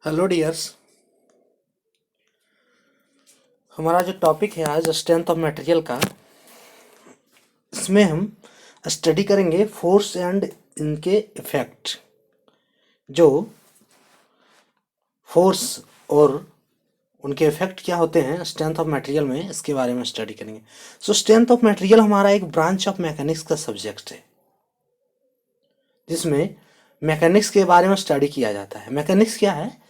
Hello dears. हमारा जो topic है आज स्ट्रेंथ ऑफ मटेरियल का, इसमें हम स्टडी करेंगे फोर्स एंड इनके इफेक्ट। जो फोर्स और उनके इफेक्ट क्या होते हैं स्ट्रेंथ ऑफ मटेरियल में, इसके बारे में स्टडी करेंगे। सो स्ट्रेंथ ऑफ मटेरियल हमारा एक ब्रांच ऑफ मैकेनिक्स का सब्जेक्ट है, जिसमें मैकेनिक्स के बारे में स्टडी किया जाता है। मैकेनिक्स क्या है?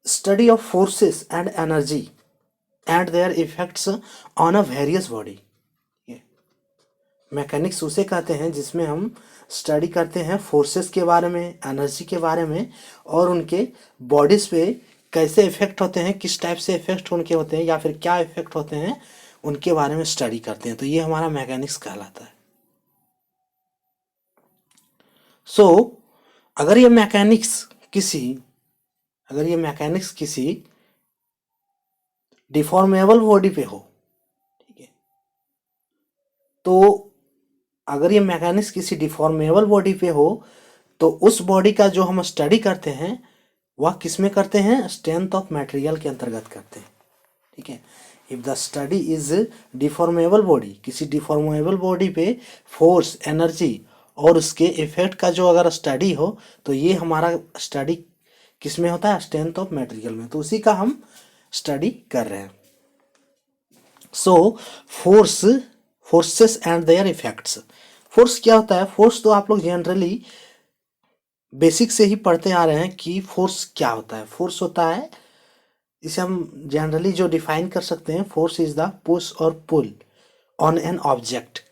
Study of forces and energy and their effects on a various body. Mechanics उसे कहते हैं जिसमें हम स्टडी करते हैं फोर्सेस के बारे में, एनर्जी के बारे में, और उनके बॉडीज पे कैसे इफेक्ट होते हैं, किस टाइप से इफेक्ट उनके होते हैं, या फिर क्या इफेक्ट होते हैं, उनके बारे में स्टडी करते हैं। तो ये हमारा मैकेनिक्स कहलाता है। सो अगर ये मैकेनिक्स किसी डिफॉर्मेबल बॉडी पे हो, ठीक है, तो अगर ये मैकेनिक्स किसी डिफॉर्मेबल बॉडी पे हो, तो उस बॉडी का जो हम स्टडी करते हैं वह किस में करते हैं? स्ट्रेंथ ऑफ मटेरियल के अंतर्गत करते हैं। ठीक है, if the study is deformable body, किसी डिफॉर्मेबल बॉडी पे फोर्स, एनर्जी और उसके इफेक्ट का जो अगर स्टडी हो, तो ये हमारा स्टडी किस में होता है? स्ट्रेंथ ऑफ मटेरियल में। तो उसी का हम स्टडी कर रहे हैं। So forces and their effects. Force क्या होता है? फोर्स तो आप लोग जनरली बेसिक से ही पढ़ते आ रहे हैं कि फोर्स क्या होता है। फोर्स होता है, इसे हम जनरली जो डिफाइन कर सकते हैं, फोर्स इज द पुश और पुल ऑन एन ऑब्जेक्ट।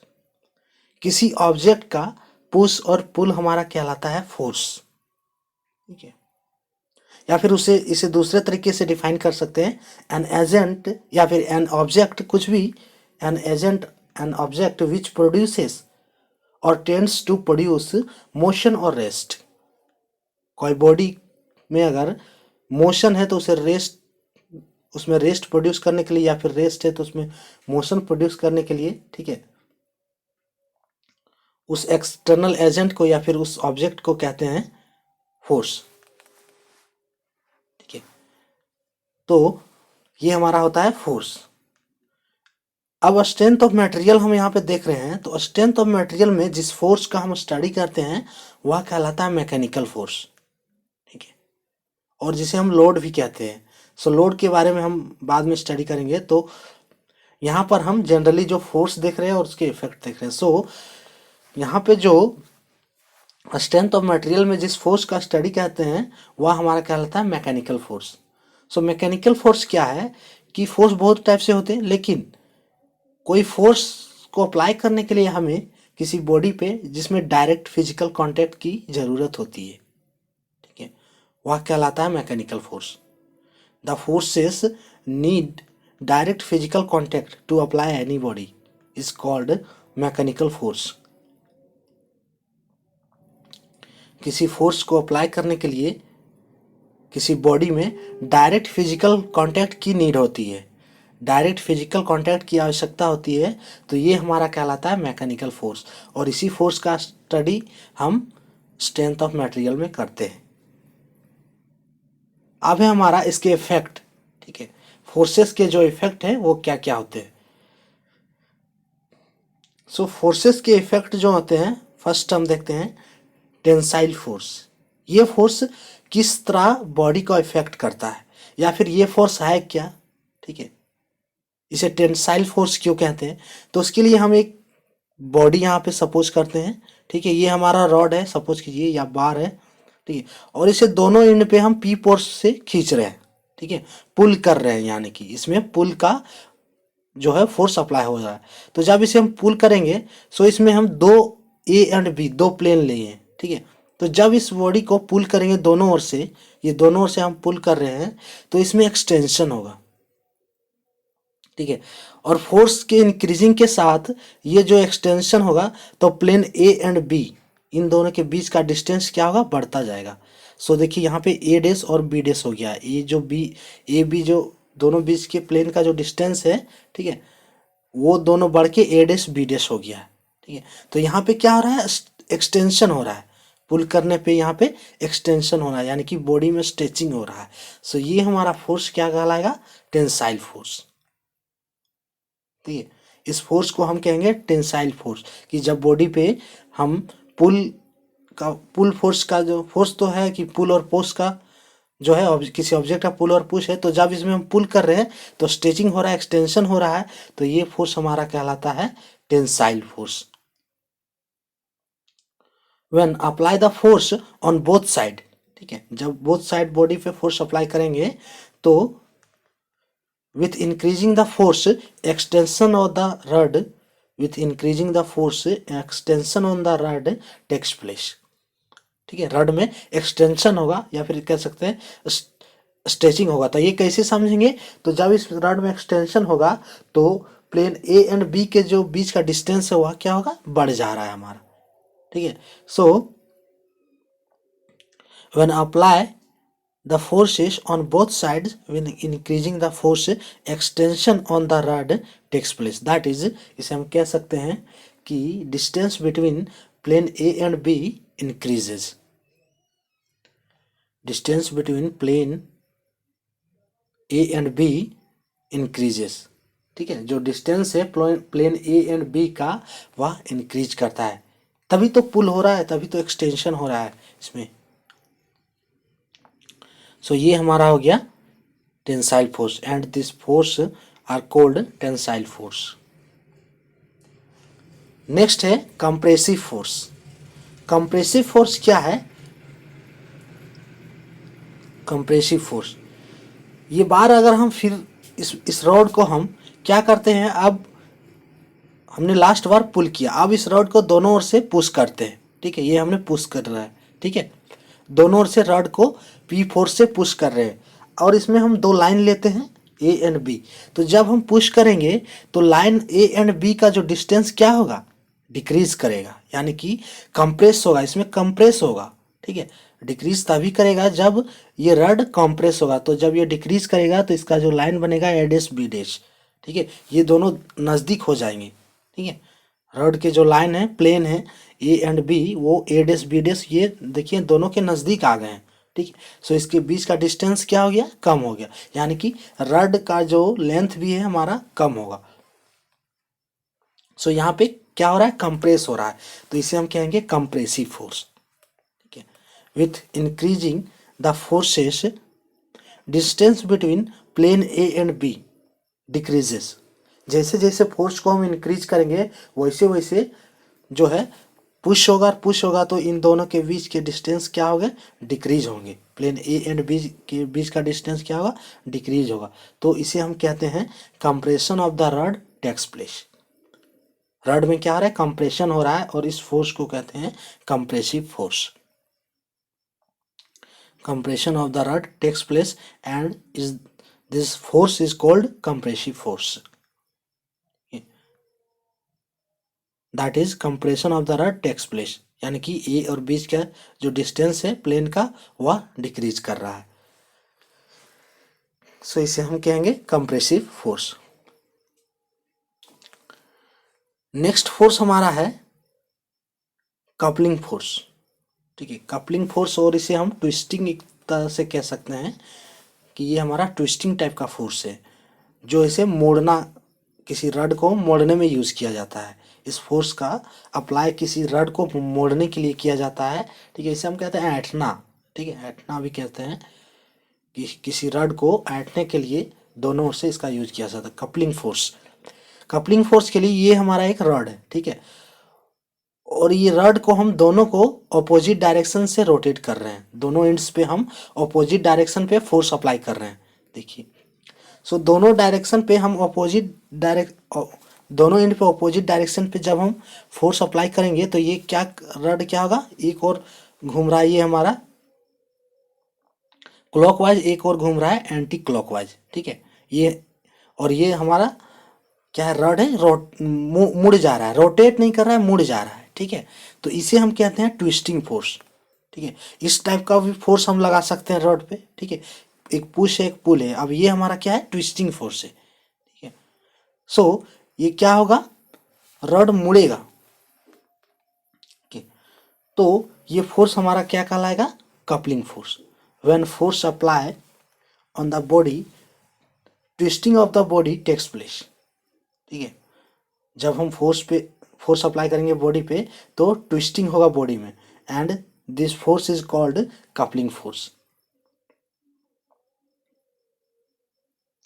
किसी ऑब्जेक्ट का पुश और पुल हमारा कहलाता है फोर्स। ठीक है, या फिर इसे दूसरे तरीके से डिफाइन कर सकते हैं, एन एजेंट या फिर एन ऑब्जेक्ट, कुछ भी, an agent, an object which produces और टेंड्स टू प्रोड्यूस मोशन और रेस्ट। कोई बॉडी में अगर मोशन है तो उसमें रेस्ट प्रोड्यूस करने के लिए, या फिर रेस्ट है तो उसमें मोशन प्रोड्यूस करने के लिए, ठीक है, उस एक्सटर्नल एजेंट को या फिर उस ऑब्जेक्ट को कहते हैं फोर्स। ठीक है, तो ये हमारा होता है फोर्स। अब स्ट्रेंथ ऑफ मटेरियल हम यहाँ पे देख रहे हैं, तो स्ट्रेंथ ऑफ मटेरियल में जिस फोर्स का हम स्टडी करते हैं वह कहलाता है मैकेनिकल फोर्स। ठीक है, और जिसे हम लोड भी कहते हैं। सो लोड के बारे में हम बाद में स्टडी करेंगे। तो यहाँ पर हम जनरली जो फोर्स देख रहे हैं और उसके इफेक्ट देख रहे हैं। सो यहाँ पे जो स्ट्रेंथ ऑफ मटेरियल में जिस फोर्स का स्टडी कहते हैं वह हमारा कहलाता है mechanical force. So mechanical force क्या है कि फोर्स बहुत टाइप से होते हैं, लेकिन कोई फोर्स को अप्लाई करने के लिए हमें किसी बॉडी पे जिसमें डायरेक्ट फिजिकल कांटेक्ट की ज़रूरत होती है, ठीक है, वह कहलाता है mechanical force. The forces need direct physical contact to apply any body is called mechanical force. किसी फोर्स को अप्लाई करने के लिए किसी बॉडी में डायरेक्ट फिजिकल कांटेक्ट की नीड होती है, डायरेक्ट फिजिकल कांटेक्ट की आवश्यकता होती है, तो ये हमारा कहलाता है मैकेनिकल फोर्स। और इसी फोर्स का स्टडी हम स्ट्रेंथ ऑफ मटेरियल में करते हैं। अब है हमारा इसके इफेक्ट। ठीक है, फोर्सेस के जो इफेक्ट हैं वो क्या क्या होते हैं। सो फोर्सेस के इफेक्ट जो होते हैं, फर्स्ट हम देखते हैं टेंसाइल फोर्स। ये फोर्स किस तरह बॉडी को इफेक्ट करता है, या फिर ये फोर्स है क्या। ठीक है, इसे टेंसाइल फोर्स क्यों कहते हैं? तो उसके लिए हम एक बॉडी यहाँ पे सपोज करते हैं। ठीक है, ये हमारा रॉड है सपोज कीजिए, या बार है, ठीक है, और इसे दोनों एंड पे हम पी फोर्स से खींच रहे हैं। ठीक है, पुल कर रहे हैं, यानी कि इसमें पुल का जो है फोर्स अप्लाई हो रहा है। तो जब इसे हम पुल करेंगे, सो इसमें हम दो ए एंड बी, दो प्लेन लिए। ठीक है, तो जब इस बॉडी को पुल करेंगे दोनों ओर से, ये दोनों ओर से हम पुल कर रहे हैं, तो इसमें एक्सटेंशन होगा। ठीक है, और फोर्स के इंक्रीजिंग के साथ ये जो एक्सटेंशन होगा, तो प्लेन ए एंड बी, इन दोनों के बीच का डिस्टेंस क्या होगा? बढ़ता जाएगा। सो देखिए यहाँ पे ए डेस और बी डेस हो गया। ये जो बी, ए बी, जो दोनों बीच के प्लेन का जो डिस्टेंस है, ठीक है, वो दोनों बढ़ के ए डेस बी डेस हो गया। ठीक है, तो यहाँ पे क्या हो रहा है? एक्सटेंशन हो रहा है। पुल करने पे यहाँ पे एक्सटेंशन हो रहा है, यानी कि बॉडी में स्ट्रेचिंग हो रहा है। सो ये हमारा फोर्स क्या कहलाएगा? Tensile force. ठीक है, इस फोर्स को हम कहेंगे टेंसाइल फोर्स, कि जब बॉडी पे हम पुल फोर्स का जो फोर्स तो है कि पुल और पुश का जो है, किसी ऑब्जेक्ट का पुल और पुश है, तो जब इसमें हम पुल कर रहे हैं तो स्ट्रेचिंग हो रहा है, एक्सटेंशन हो रहा है, तो ये फोर्स हमारा कहलाता है tensile force. When apply the force on both side, ठीक है, जब बोथ साइड बॉडी पे फोर्स अप्लाई करेंगे तो with increasing the force extension of the rod with increasing the force extension on the rod takes place। ठीक है, rod में extension होगा या फिर कह सकते हैं स्ट्रेचिंग होगा। तो ये कैसे समझेंगे? तो जब इस रड में एक्सटेंशन होगा तो प्लेन ए एंड बी के जो बीच का डिस्टेंस है वह क्या होगा? बढ़ जा रहा है हमारा। ठीक है, so when apply the forces on both sides when increasing the force extension on the rod takes place। that is, इसे हम कह सकते हैं कि distance between plane A and B increases। distance between plane A and B increases। ठीक है, जो distance है प्लेन ए एंड बी का वह इंक्रीज करता है, तभी तो पुल हो रहा है, तभी तो एक्सटेंशन हो रहा है इसमें। सो ये हमारा हो गया tensile force, and this force are called tensile force. Next है कंप्रेसिव फोर्स। कंप्रेसिव फोर्स क्या है? कंप्रेसिव फोर्स, ये बार अगर हम फिर इस रॉड को हम क्या करते हैं, अब हमने लास्ट बार पुल किया, अब इस रॉड को दोनों ओर से पुश करते हैं। ठीक है, ये हमने पुश कर रहा है। ठीक है, दोनों ओर से रॉड को पी फोर्स से पुश कर रहे हैं, और इसमें हम दो लाइन लेते हैं ए एंड बी। तो जब हम पुश करेंगे तो लाइन ए एंड बी का जो डिस्टेंस क्या होगा? डिक्रीज करेगा, यानी कि कंप्रेस होगा, इसमें कंप्रेस होगा। ठीक है, डिक्रीज तभी करेगा जब ये रड कंप्रेस होगा। तो जब ये डिक्रीज करेगा तो इसका जो लाइन बनेगा ए डैश बी डैश। ठीक है, ये दोनों नज़दीक हो जाएंगे। ठीक है, रड के जो लाइन है, प्लेन है ए एंड बी, वो ए डैश बी डैश, ये देखिए दोनों के नज़दीक आ गए हैं। ठीक है, सो इसके बीच का डिस्टेंस क्या हो गया? कम हो गया, यानी कि रड का जो लेंथ भी है हमारा कम होगा। सो यहाँ पे क्या हो रहा है? कंप्रेस हो रहा है, तो इसे हम कहेंगे कंप्रेसिव फोर्स। ठीक है, with increasing the forces distance between plane A and B decreases. जैसे जैसे फोर्स को हम इंक्रीज करेंगे वैसे वैसे जो है पुश होगा तो इन दोनों के बीच के डिस्टेंस क्या होंगे? डिक्रीज होंगे। प्लेन ए एंड बी के बीच का डिस्टेंस क्या होगा? डिक्रीज होगा। तो इसे हम कहते हैं compression of the rod takes place. Rod में क्या हो रहा है? कंप्रेशन हो रहा है, और इस फोर्स को कहते हैं compressive force. Compression of the rod takes place and this force is called compressive force. That is compression of the rod takes place, यानी कि ए और बीच का जो डिस्टेंस है प्लेन का वह डिक्रीज कर रहा है। सो इसे हम कहेंगे कंप्रेसिव फोर्स। नेक्स्ट फोर्स हमारा है कपलिंग फोर्स। ठीक है, कपलिंग फोर्स, और इसे हम ट्विस्टिंग एक तरह से कह सकते हैं कि ये हमारा ट्विस्टिंग टाइप का फोर्स है, जो इसे मोड़ना, किसी रड को मोड़ने में यूज़ किया जाता है। इस फोर्स का अप्लाई किसी रड को मोड़ने के लिए किया जाता है। ठीक है, इसे हम कहते हैं ऐंठना। ठीक है, ऐंठना भी कहते हैं कि किसी रड को ऐंठने के लिए दोनों ओर से इसका यूज किया जाता है। कपलिंग फोर्स, कपलिंग फोर्स के लिए ये हमारा एक रड है। ठीक है, और ये रड को हम दोनों को अपोजिट डायरेक्शन से रोटेट कर रहे हैं, दोनों एंड्स पे हम अपोजिट डायरेक्शन पे फोर्स अप्लाई कर रहे हैं। देखिए, सो दोनों डायरेक्शन पे हम दोनों एंड पे अपोजिट डायरेक्शन पे जब हम फोर्स अप्लाई करेंगे तो ये क्या रड क्या होगा? एक और घूम रहा है, ये हमारा क्लॉकवाइज, एक और घूम रहा है एंटी क्लॉकवाइज। ठीक है, ये और ये हमारा क्या है? रड है, मुड़ जा रहा है, रोटेट नहीं कर रहा है, मुड़ जा रहा है। ठीक है, तो इसे हम कहते हैं ट्विस्टिंग फोर्स। ठीक है, इस टाइप का भी फोर्स हम लगा सकते हैं रड पे। ठीक है, एक पुश है एक पुल है, अब ये हमारा क्या है? ट्विस्टिंग फोर्स है। ठीक है, सो ये क्या होगा? रड मुड़ेगा। ठीक, तो ये फोर्स हमारा क्या कहलाएगा, coupling force. When force apply on the body, twisting of the body takes place. ठीक है, जब हम फोर्स अप्लाई करेंगे बॉडी पे तो ट्विस्टिंग होगा बॉडी में, and this force is called coupling force.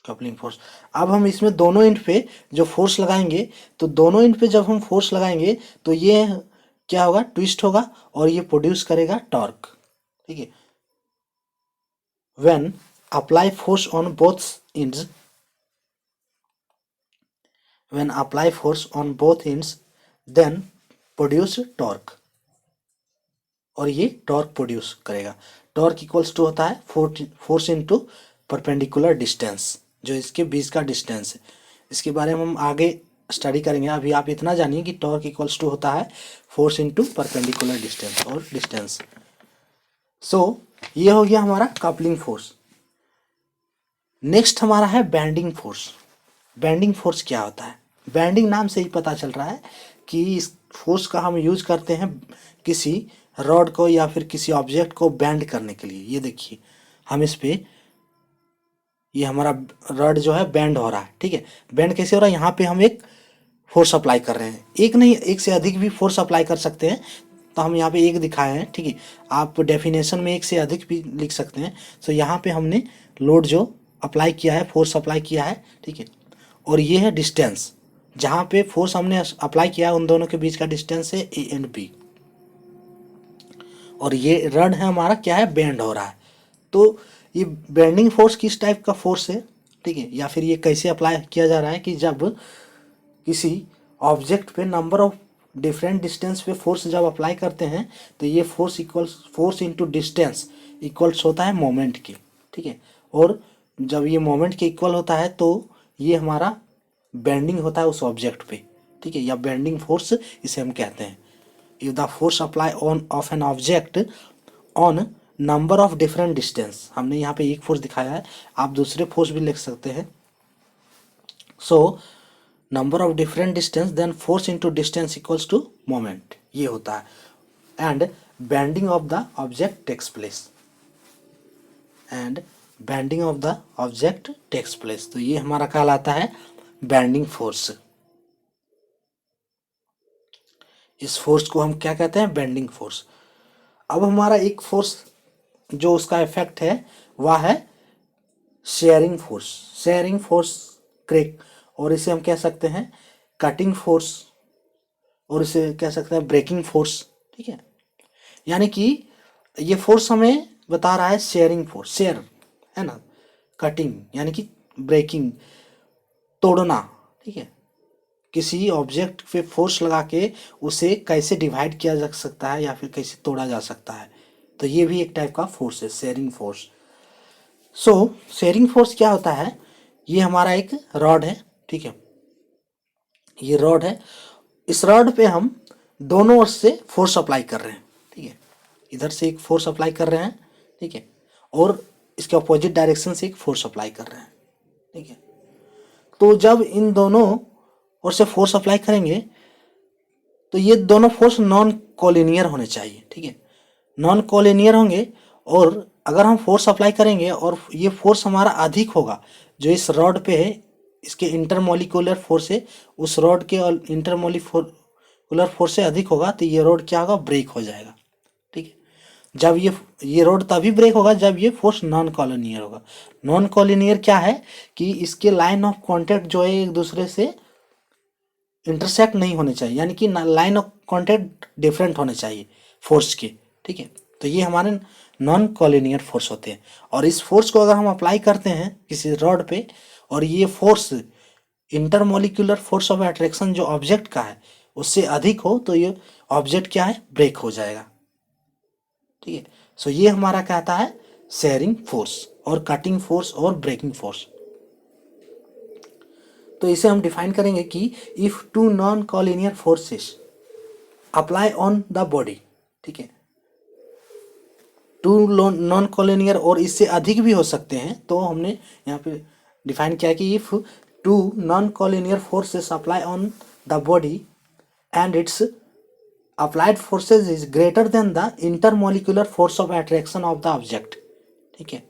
Coupling force. अब हम इसमें दोनों एंड पे जो फोर्स लगाएंगे, तो दोनों एंड पे जब हम फोर्स लगाएंगे तो ये क्या होगा, ट्विस्ट होगा और ये प्रोड्यूस करेगा टॉर्क। ठीक है, when apply force on both ends, when apply force on both ends then produce torque, और ये टॉर्क प्रोड्यूस करेगा। टॉर्क इक्वल्स टू होता है फोर्स इनटू परपेंडिकुलर डिस्टेंस, जो इसके बीच का डिस्टेंस है। इसके बारे में हम आगे स्टडी करेंगे, अभी आप इतना जानिए कि टॉर्क इक्वल्स टू होता है फोर्स इनटू परपेंडिकुलर डिस्टेंस और डिस्टेंस। सो ये हो गया हमारा कपलिंग फोर्स। नेक्स्ट हमारा है बेंडिंग फोर्स। बेंडिंग फोर्स क्या होता है, बेंडिंग नाम से ही पता चल रहा है कि इस फोर्स का हम यूज करते हैं किसी रॉड को या फिर किसी ऑब्जेक्ट को बेंड करने के लिए। ये देखिए हम इस पे, ये हमारा रॉड जो है बेंड हो रहा है। ठीक है, बेंड कैसे हो रहा है, यहाँ पे हम एक फोर्स अप्लाई कर रहे हैं, एक नहीं एक से अधिक भी फोर्स अप्लाई कर सकते हैं, तो हम यहाँ पे एक दिखाए हैं। ठीक है, आप डेफिनेशन में एक से अधिक भी लिख सकते हैं। सो यहाँ पे हमने लोड जो अप्लाई किया है, फोर्स अप्लाई किया है। ठीक है, और ये है डिस्टेंस, जहाँ पे फोर्स हमने अप्लाई किया है उन दोनों के बीच का डिस्टेंस है ए एंड बी, और ये रड है हमारा क्या है, बेंड हो रहा है। तो ये बेंडिंग फोर्स किस टाइप का फोर्स है, ठीक है, या फिर ये कैसे अप्लाई किया जा रहा है कि जब किसी ऑब्जेक्ट पे नंबर ऑफ डिफरेंट डिस्टेंस पे फोर्स जब अप्लाई करते हैं तो ये फोर्स इनटू डिस्टेंस इक्वल्स होता है मोमेंट के। ठीक है, और जब ये मोमेंट के इक्वल होता है तो ये हमारा बेंडिंग होता है उस ऑब्जेक्ट पे। ठीक है, या बेंडिंग फोर्स इसे हम कहते हैं। If the force apply on off an object on number of different distance, हमने यहाँ पे एक फोर्स दिखाया है, आप दूसरे फोर्स भी लिख सकते हैं। So number of different distance then force into distance equals to moment, ये होता है, and bending of the object takes place, and bending of the object takes place. तो ये हमारा कहलाता है बेंडिंग फोर्स। इस फोर्स को हम क्या कहते हैं, बेंडिंग फोर्स। अब हमारा एक फोर्स जो उसका इफेक्ट है वह है sharing force. Sharing force crack, और इसे हम कह सकते हैं कटिंग फोर्स, और इसे कह सकते हैं ब्रेकिंग फोर्स। ठीक है, यानी कि ये फोर्स हमें बता रहा है शेयरिंग फोर्स, शेयर है ना, कटिंग यानी कि ब्रेकिंग, तोड़ना। ठीक है, किसी ऑब्जेक्ट पे फोर्स लगा के उसे कैसे डिवाइड किया जा सकता है या फिर कैसे तोड़ा जा सकता है, तो ये भी एक टाइप का फोर्स है, शेयरिंग फोर्स। सो शेयरिंग फोर्स क्या होता है, ये हमारा एक रॉड है। ठीक है, ये रॉड है, इस रॉड पे हम दोनों ओर से फोर्स अप्लाई कर रहे हैं। ठीक है, इधर से एक फोर्स अप्लाई कर रहे हैं, ठीक है, और इसके अपोजिट डायरेक्शन से एक फोर्स अप्लाई कर रहे हैं। ठीक है, तो जब इन दोनों ओर से फोर्स अप्लाई करेंगे तो ये दोनों फोर्स नॉन कोलिनियर होने चाहिए। ठीक है, नॉन कोलिनियर होंगे, और अगर हम फोर्स अप्लाई करेंगे और ये फोर्स हमारा अधिक होगा जो इस रॉड पे है, इसके इंटरमोलिकुलर फोर्स है उस रॉड के और इंटरमोलिकुलर फोर्स से अधिक होगा, तो ये रॉड क्या होगा, ब्रेक हो जाएगा। ठीक है, जब ये रॉड तभी ब्रेक होगा जब ये फोर्स नॉन कॉलिनियर होगा। नॉन कॉलिनियर क्या है कि इसके लाइन ऑफ कॉन्टैक्ट जो है एक दूसरे से इंटरसेक्ट नहीं होने चाहिए, यानी कि लाइन ऑफ कॉन्टैक्ट डिफरेंट होने चाहिए फोर्स के। ठीक है, तो ये हमारे नॉन कॉलिनियर फोर्स होते हैं, और इस फोर्स को अगर हम अप्लाई करते हैं किसी रॉड पे और ये force intermolecular force of attraction जो ऑब्जेक्ट का है उससे अधिक हो तो ये ऑब्जेक्ट क्या है, ब्रेक हो जाएगा। ठीक है, सो ये हमारा कहता है शेयरिंग फोर्स और कटिंग फोर्स और ब्रेकिंग फोर्स। तो इसे हम डिफाइन करेंगे कि if to non collinear forces apply on the body, ठीक है, टू नॉन कॉलिनियर और इससे अधिक भी हो सकते हैं, तो हमने यहाँ पे डिफाइन किया कि if to non collinear forces apply on the body and it's applied forces is greater than the intermolecular force of attraction of the object. ठीक है,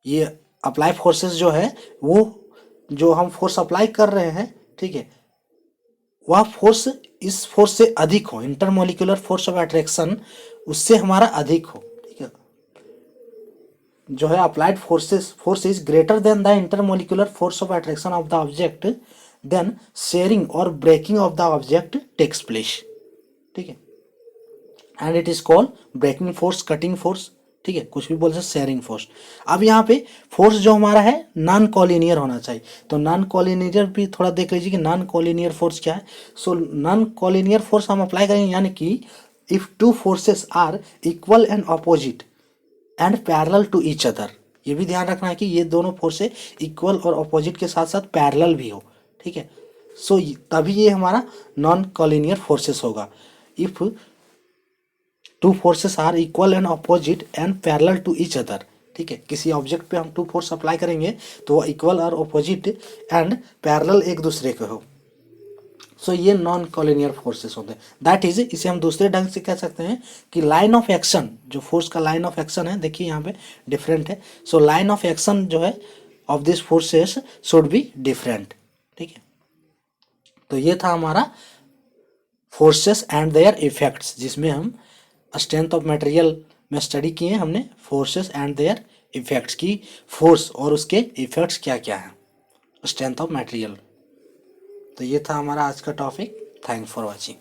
ये अप्लाई फोर्सेस जो है वो जो हम फोर्स अप्लाई कर रहे हैं, ठीक है, वह फोर्स इस फोर्स से अधिक हो, इंटरमोलिकुलर फोर्स ऑफ अट्रैक्शन उससे हमारा अधिक हो। ठीक है, जो है applied force is greater than the intermolecular force of attraction of the object, then shearing और breaking of the object takes place. ठीक है, and it is called breaking force, cutting force. ठीक है, कुछ भी बोल सकते, शेयरिंग फोर्स। अब यहाँ पे फोर्स जो हमारा है नॉन कॉलिनियर होना चाहिए, तो नॉन कॉलिनियर भी थोड़ा देख लीजिए कि नॉन कॉलिनियर फोर्स क्या है। सो नॉन कॉलिनियर फोर्स हम अप्लाई करेंगे, यानी कि if two forces are equal and opposite and parallel to each other. ये भी ध्यान रखना है कि ये दोनों फोर्सेस इक्वल और अपोजिट के साथ साथ पैरेलल भी हो। ठीक है, सो तभी ये हमारा नॉन कॉलिनियर फोर्सेस होगा। If two forces are equal and opposite and parallel to each other. ठीक है, किसी ऑब्जेक्ट पे हम टू फोर्स अप्लाई करेंगे तो वो इक्वल और अपोजिट एंड पैरेलल एक दूसरे के हो। सो ये नॉन कॉलिनियर फोर्सेस होते हैं। दैट इज, इसे हम दूसरे ढंग से कह सकते हैं कि लाइन ऑफ एक्शन, जो फोर्स का लाइन ऑफ एक्शन है, देखिए यहाँ पे डिफरेंट है। सो लाइन ऑफ एक्शन जो है of this forces should be different. ठीक है, तो ये था हमारा फोर्सेस एंड देयर इफेक्ट्स, जिसमें हम स्ट्रेंथ ऑफ मटेरियल में स्टडी किए हमने फोर्सेस एंड देयर इफेक्ट्स की, फोर्स और उसके इफेक्ट्स क्या क्या हैं स्ट्रेंथ ऑफ मटेरियल। तो ये था हमारा आज का टॉपिक। Thanks for watching.